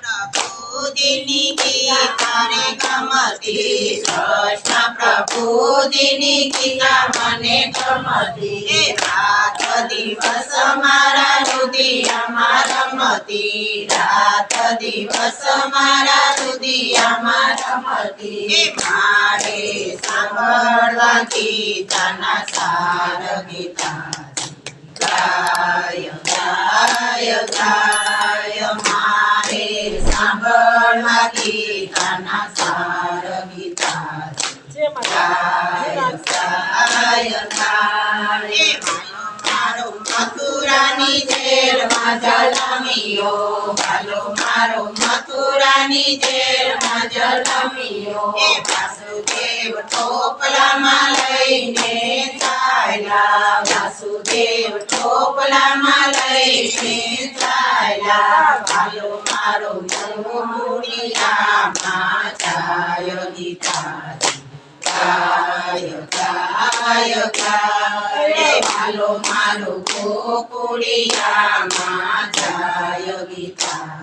પ્રભુજીની ગીતા રે ગમતી, કૃષ્ણ પ્રભુજીની ગીતા મને ગમતી. રાત દિવસ મારા રુદિયામાં રમતી, રાત દિવસ મારા રુદિયામાં રમતી. મારે સાંભળવા ગીતાના સાર ગીતા ગાય ગાય ગાય. મારે સાંભળવા ગીતાના સાર ગીતા ગાય ગાય ગાય. મારો મથુરાની જેલમાં જલમિયો, હાલો મારો મથુરાની જેલમાં જલમિયો. વાસુદેવ ટોપલામાં લઈને ચાલ્યા, વાસુદેવ ટોપલામાં લઈને ચાલ્યા. હાલો મારો મુરલીયામાં જાય ગીતા ગાય ગાય ગાય. હાલો મારો ગોકુળિયામાં જાય ગીતા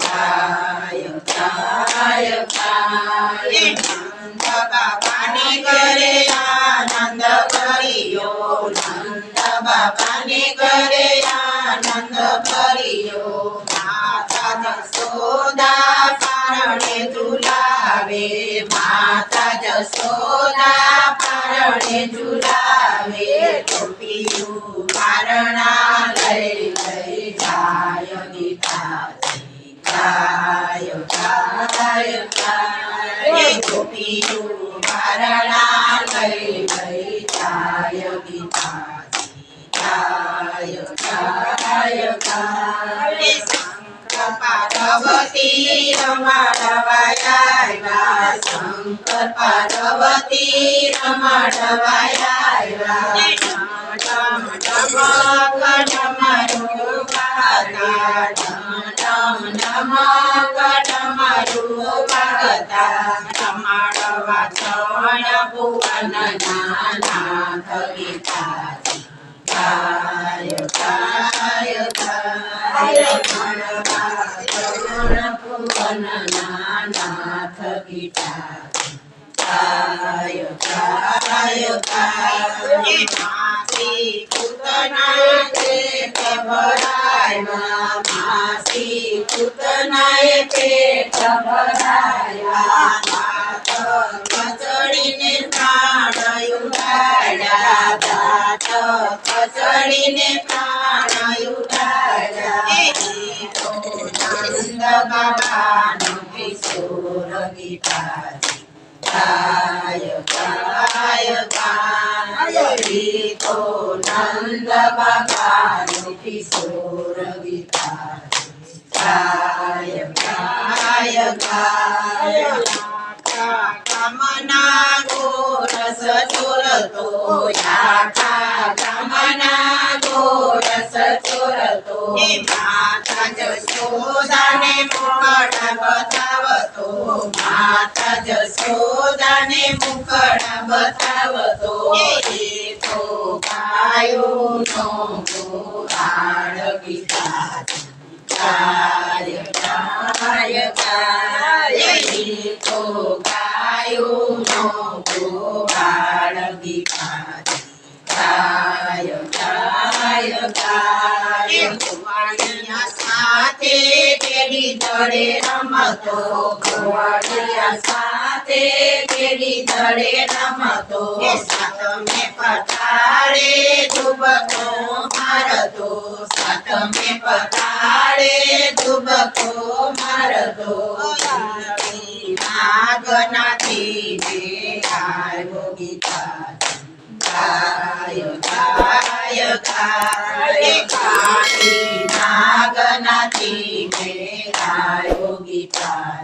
ગાય ગાય ગાય. નંદ બાબાને ઘરે આનંદ કર્યો, નંદ બાબાને ઘરે આનંદ કર્યો. માતા જશોદા પારણે ઝુલાવે, માતા જશોદા પારણે ઝુલાવે. ગોપીયું પારણા લઈ લઈ જાય ગીતા ગાય ગાય ગાય. ગોપીયું પારણા લઈ લઈ જાય ગીતા ગાય ગાય ગાય. શંકર પાર્વતી રમાડવાયા, શંકર પાર્વતી રમાડવાયા. ડમ ડમ ડમરું વાગતા, ડમ ડમ ડમરું વાગતા. રમાડવા ચણ ભુવનના નાથ ગીતા ગાય ગાય ગાય. ભુવનના નાથ ગીતા ગાય ગાય ગાય. માસી પૂતના પેટ ભરાયા, માસી પૂતનાએ પેટ ભરાયા. દાંત કચડીને પ્રાણ ઉડાડ્યા, દાંત કચડીને પ્રાણ ઉડાડ્યા. નંદ બાબાનો કિશોર ગીતા ગાય ગાય ગાય. તો નંદ બાબાનો કિશોર ગીતા ગાય ગાય ગાય. ગામના ગોરસ ચોરતો, આખા ગામના ગોરસ ચોરતો. માતા જશોદાને મુખડા બતાવતો, માતા જશોદાને મુખડા બતાવતો. એ તો ગાયોનો ગોવાળ ગીતા ગાય ગાય ગાય. એ તો ગાયોનો ગોવાળ ગીતા ગાય ગાય ગાય. ગોવાળિયા સાથે કેડી દડે રમતો, ગોવાળિયા સાથે કેડી દડે રમતો. સાતમે પતાળે ધુબકો મારતો, સાતમે પતાળે ધુબકો મારતો. નાગનાથી આવ્યો ગીતા ગાય ગાય ગાય. કાળી નાગનાથી આવ્યો ગીતા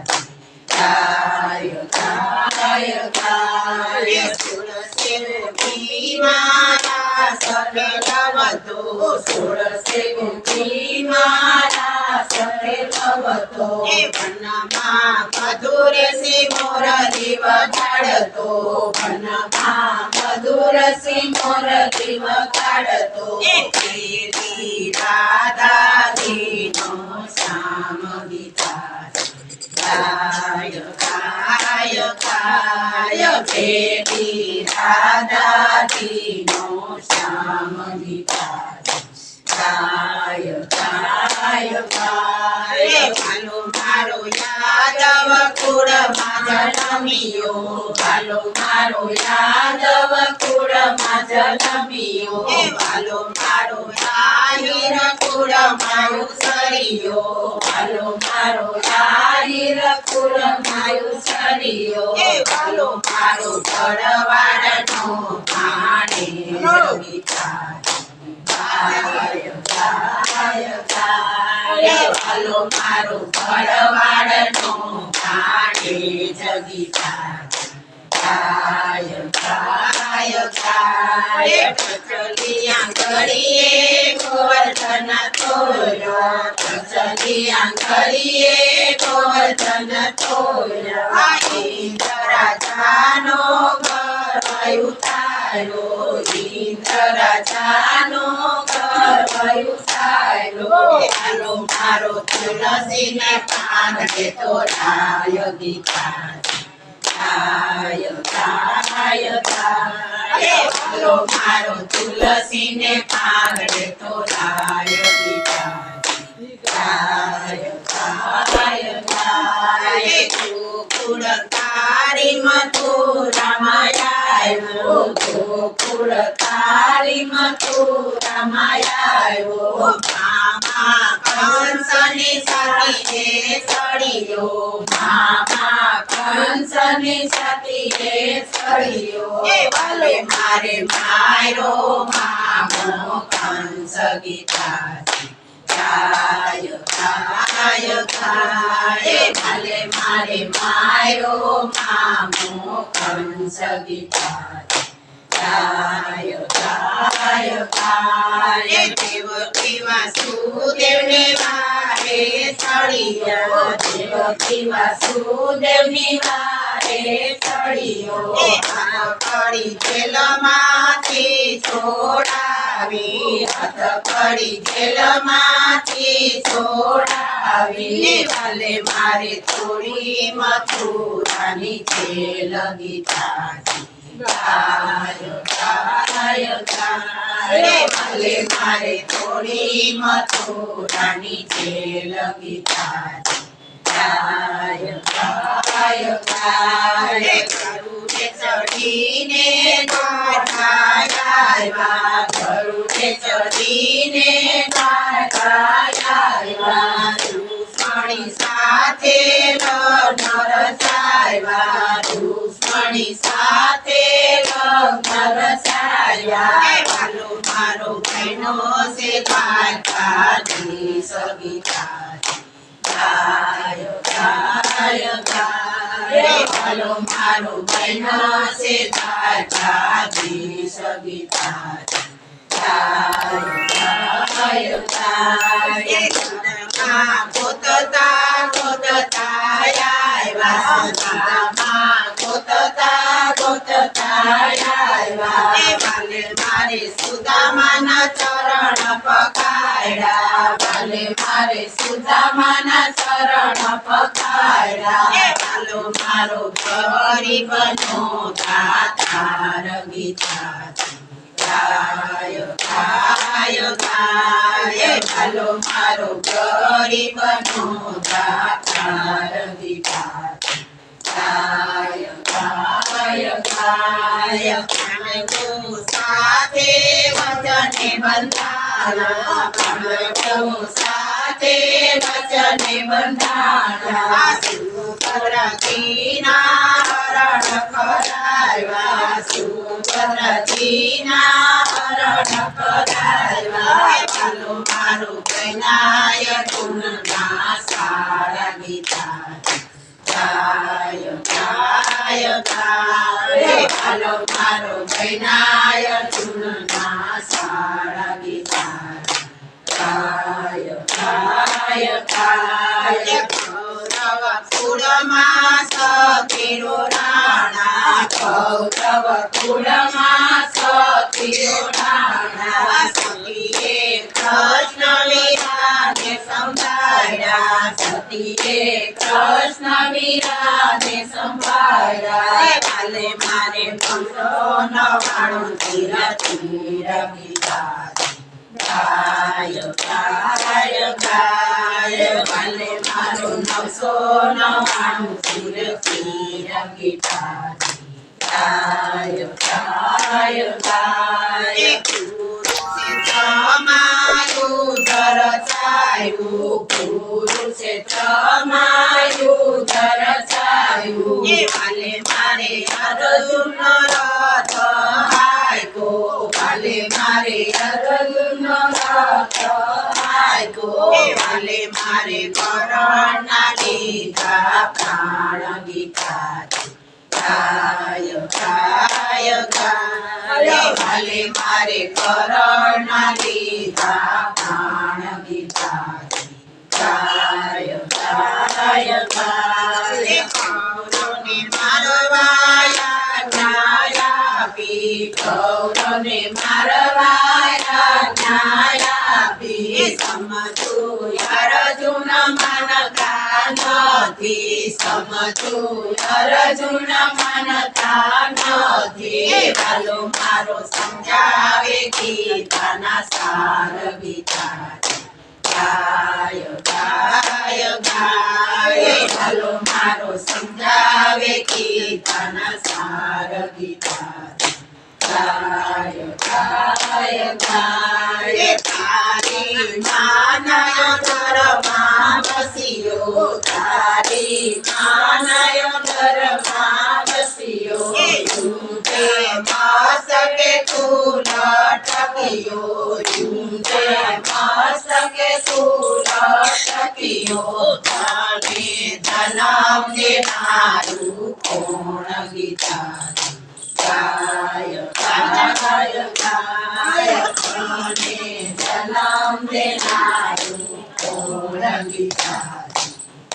ગાય ગાય ગાય. તુલસી મુખી મારા સખે રમતો, તુલસી મુખી મારા સખે રમતો. વનમાં મધુર સી મોર દીવ કાઢતો, વનમાં મધુર સી મોર દીવ કાઢતો. રાધાજીનો સા ગાય બેટી રાધાજીનો શ્યામ ગીતા ગાય ગાય ગાય ભાલો મારો યાદવ કુળમાં જન્મ્યો ભાલો મારો યાદવ કુળમાં જન્મ્યો ભાલો મારો આહિર કુળમાં ઉછર્યો ભાલો મારો આહિર કુળમાં ઉછર્યો ભાલો મારો ભરવાડનો ભાણેજ ગીતા ગાય ગાય ગાય ભાલો મારો ભરવાડનો ભાણેજ ગીતા ગાય ગાય ગાય ચલિયા ઘડીએ ગોવર્ધન તોર્યો ચલિયા ઘડીએ ગોવર્ધન તોર્યો ઇન્દ્ર રાજાનો ગર્વ ઉતાર્યો ઇન્દ્ર રાજાનો ગર્વ ઉતાર્યો હાલો મારો તુલસીને પાન તોરાય ગીતા ગાય ગાય ગાય ભાલો મારો તુલસીને પાંગડે તોરાય ગીતા ગાય ગાય ગાય ગોકુળ તારી મથુરામાયાયો ગોકુળ તારી મથુરામાયાયો મામા કંસની સતીએ સળિયો મામા કંસની સતીએ સળિયો ભલે મારે મારો મામો કંસ ગીતા ગાય ગાય ગાય ભલે મારે મારો મામો કંસ ગીતા ગાય ગાય ગાય દેવકી વાસુદેવને વારે સળિયો દેવકી વાસુદેવને વારે સળિયો હથકડી જેલમાંથી છોડાવી હથકડી જેલમાંથી છોડાવી ભલે મારે થોડી મથુરાની જેલ ગીતા ગાય ગાય ગાય ભલે મારે થોડી મથુરાની જેલ ગીતા ગાય ગાય ગાય ગરુડે ચડીને દ્વારકા આવ્યા ગરુડે ચડીને દ્વારકા આવ્યા દુશ્મણી સાથે લગ્ન રચાવ્યા દુશ્મણી સાથે લગ્ન રચાવ્યા ભાલો મારો બહેનો છે દ્વારકાધીશ ગીતા ગાય ગાય ગાય ભાલો મારો બહેનો છે દ્વારકાધીશ ગીતા ગાય ગાય ગાય ગોતતા ગોતતા આવ્યા ગોતતા ગોતતા આવ્યા ભલે મારે સુદામાના ચરણ પકડ્યા ભલે મારે સુદામાના ચરણ પકડ્યા ભાલો મારો ગરીબનો દાતાર ગીતા ગાય ગાય ગાય ભાલો મારો ગરીબનો દાતાર ગીતા ગાય ગાય ગાય પ્રભુ સાથે વચને બંધાણા પ્રભુ સાથે વચને બંધાણા સુભદ્રજીના હરણ કરાવ્યા સુભદ્રજીના હરણ કરાવ્યા ભાલો મારો કૈનાય ગુણના સારા ગીતા ગાય ગાય ગાય ભાલો મારો કૈનાય ગુણના સારા ગીતા ગાય ગાય ગાય કૌરવ કુળમાં સતીરો રાણા કૌરવ કુળમાં સતીરો રાણા સતીએ કૃષ્ણ લીલાને સમજાવ્યા સંભાળ્યા સતીએ કૃષ્ણ વીરાને સંભાળ્યા વાલે મારે પંખો નવાણું તીર તીર ગીતા ગાય ગાય ગાય વાલે મારું 999 તીર તીર ગીતા ગાય ગાય ગાય મારું ધર ચાયું કુરુક્ષેત્રમાયું ધર ચાયું વાલે મારે અર્જુનનો રથ હાયકો વાલે મારે અર્જુનનો રથ હાયકો વાલે મારે કરણના લીધા પ્રાણ ગીતા ગાય ગાય ગાય વાલે મારે કરણના લીધા પ્રાણ ગીતા ગાય ગાય ગાય કૌરવને મારવાયા ન્યાયાપી કૌરવને મારવાયા ન્યાયાપી સમજું અર્જુન માનતા નથી સમજું અર્જુન માનતા નથી વાલો મારો સમજાવે ગીતાના સાર ગીતા ગાય ગાય ગાય વાલો મારો સમજાવે ગીતાના સાર ગીતા ગાય ગાય ગાય તારી માનયો ધરમાં બસ્યો તારી માનયો ધરમાં બસ્યો ઝૂઠે મસ્તકે તું લટક્યો ઝૂઠે મસ્તકે તું લટક્યો તને જન્મ દેનારું કોણ ગીતા ગાય ગાય ગાય તને જન્મ દેનારું કોણ ગીતા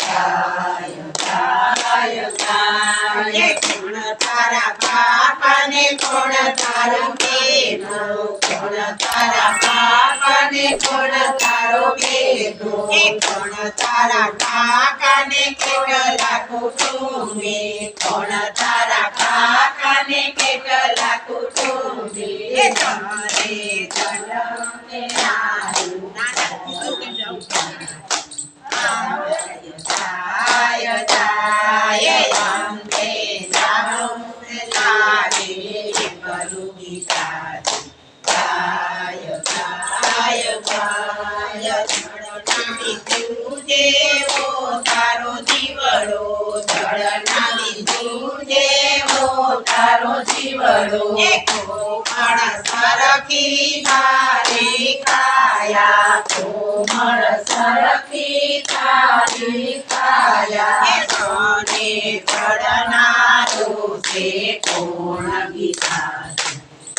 ગાય ગાય ગાય કોણ તારા બાપાને કોણ તારો બેટો કોણ તારા બાપાને કોણ તારો બેટો કોણ તારા કાકાને કેટલા કુટુંબે કોણ તારા કાકાને કેટલા કુટુંબે તારે જન્મ દેનારું ગાય ગાય અંતે જાણું લાગે કરું ગીતા ગાય ગાય ગાય જળનાની જેવો તારો જીવડો જળનાની જેવો તારો જીવડો કોમળ સરખી તારી કાયા કોમળ સરખી તારી કાયા તને ચડનારું છે કોણ ગીતા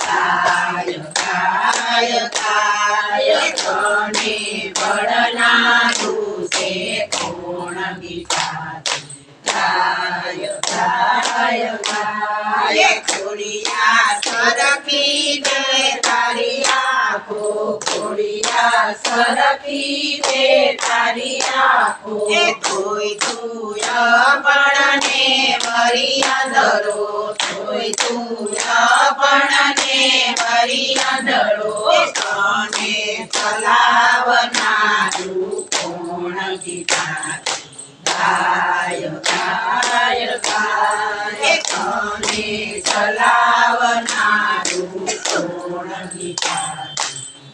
ગાય ગાય ગાય તને વડનારું છે કોણ ગીતા ગાય ગાય ગાય ખોડિયા સરખી દે તારી આંખો ખોડિયા સરખી દે તારી આંખો કોઈ તું અપણને વરી અંધરો કોઈ તું અપણને વરી અંધરો તને ચલાવનારું કોણ ગીતા ગાય ગાય ગાય તને ચલાવનારું કોણ ગીતા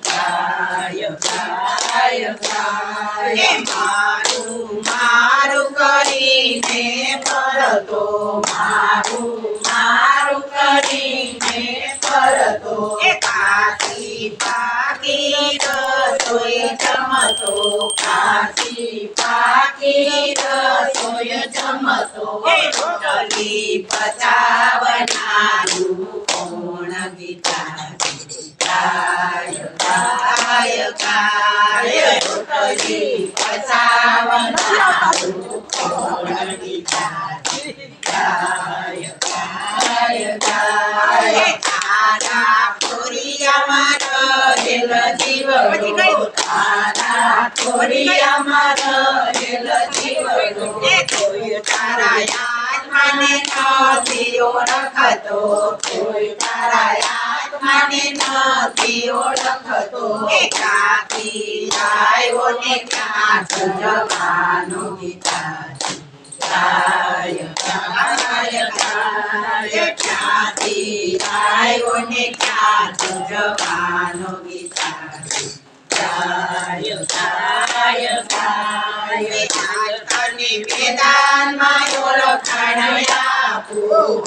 ગાય ગાય ગાય મારું મારું કરીને પરતો મારું મારું કરીને પરતો કાશી પાકી રસોઈ જમતો કાશી પાકી રસોઈ જમતો રોટલી પચાવનારું કોણ ગીતા ગાય ગાય ગાય રોટલી પચાવનારું કોણ ગીતા ગાય ગાય ગાય તારા ખોરિયામાં રહેલ જીવડો તારા ખોડિયામાં રહેલ જીવનો કોઈ તારા આત્માને નથી ઓળખતો કોઈ તારા આત્માને નથી ઓળખતો ક્યાંથી આવ્યો ને ક્યાં જવાનો ગીતા ગાય ગાય ગાય ક્યાંથી આવ્યો ને ક્યાં જવાનો ગીતા ગાય ગાય ગાય તને મેદાનમાં ઓળખાણ આપું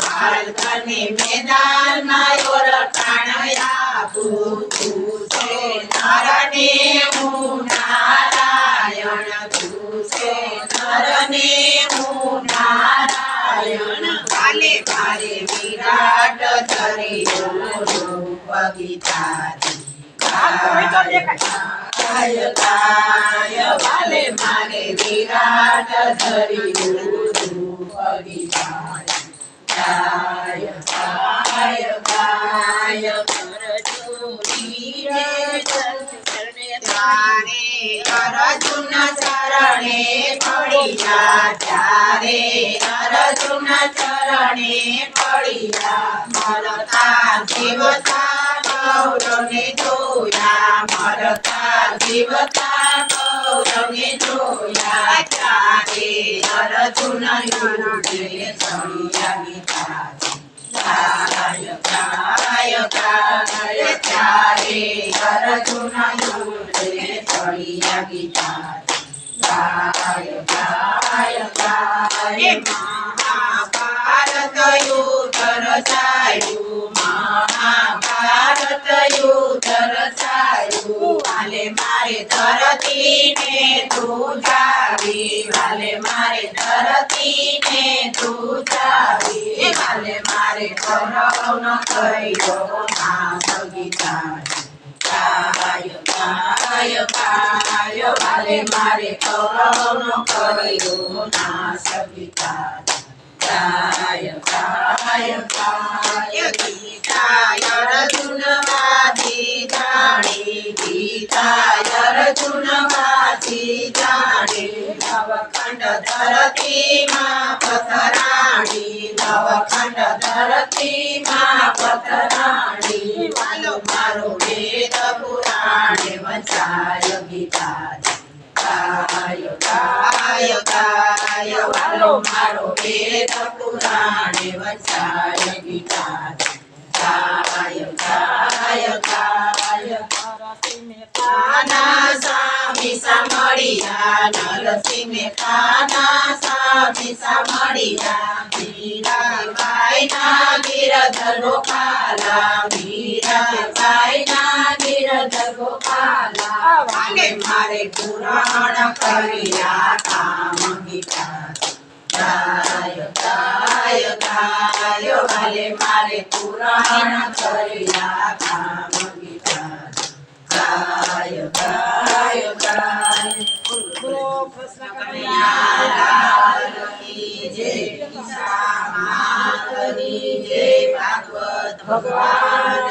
તને મેદાનમાં ઓળખાણ આપું તું છે નરને હું નારાયણ તું છે નરને હું નારાયણ કાલે મારે વિરાટ ધર્યો રૂપ ગીતાજી ગાય ગાય વાલે મારે વિરાટ ધર્યું રૂપ ગીતાજી ગાય ગાય ગાય અર્જુન ચરણે પડી જા ત્યારે અર્જુન ચરણે પડી જા મરતા જીવતા ગૌરવને જોયા મરતા જીવતા ગૌરવને જોયા ત્યારે અર્જુન યુદ્ધે ચડ્યા ગીતા ગાય ગાય ગાય ત્યારે અર્જુન યુદ્ધે ચડ્યા ગીતા ગાય ગાય ગાય મહાભારત યુદ્ધ રચાયું મહાભારત યુદ્ધ રચાયું વાલે મારે ધરતીને તું જાવી વાલે મારે ધરતીને તું જાવી વાલે મારે કૌરવનો કર્યો નાશ ગીતાજી ગાય ગાય ગાય વાલે મારે કૌરવનો કર્યો નાશ ગીતાજી ગાય ગાય ગાય ગીતા અર્જુન વાજી જાણી ગીતા અર્જુન વાજી જાણી નવખંડ ધરતીમાં પથરાણી નવખંડ ધરતીમાં પથરાણી વાલો મારો વેદ પુરાણે વંચાય ગીતાજી ગાય ગાય ગાય વાલો મારો વેદ પુરાણે વંચાય ગીતાજી ગાય ગાય ગાય નરસિંહ મહેતાના સ્વામી સાંભળ્યા નરસિંહ મહેતાના સ્વામી સાંભળ્યા મીરાબાઈના ગિરધર ગોપાલા મીરાબાઈના ગિરધર ગોપાલા વાલે મારે પુરાણ કર્યા કામ ગીતા ગાય ગાય ગાય વાલે મારે પુરાણ કર્યા કામ ગીતા ગાય ગાય ગાય બોલો કૃષ્ણ કનૈયા લાલ કી જય ઈશા માતની જય ભાગવત ભગવાન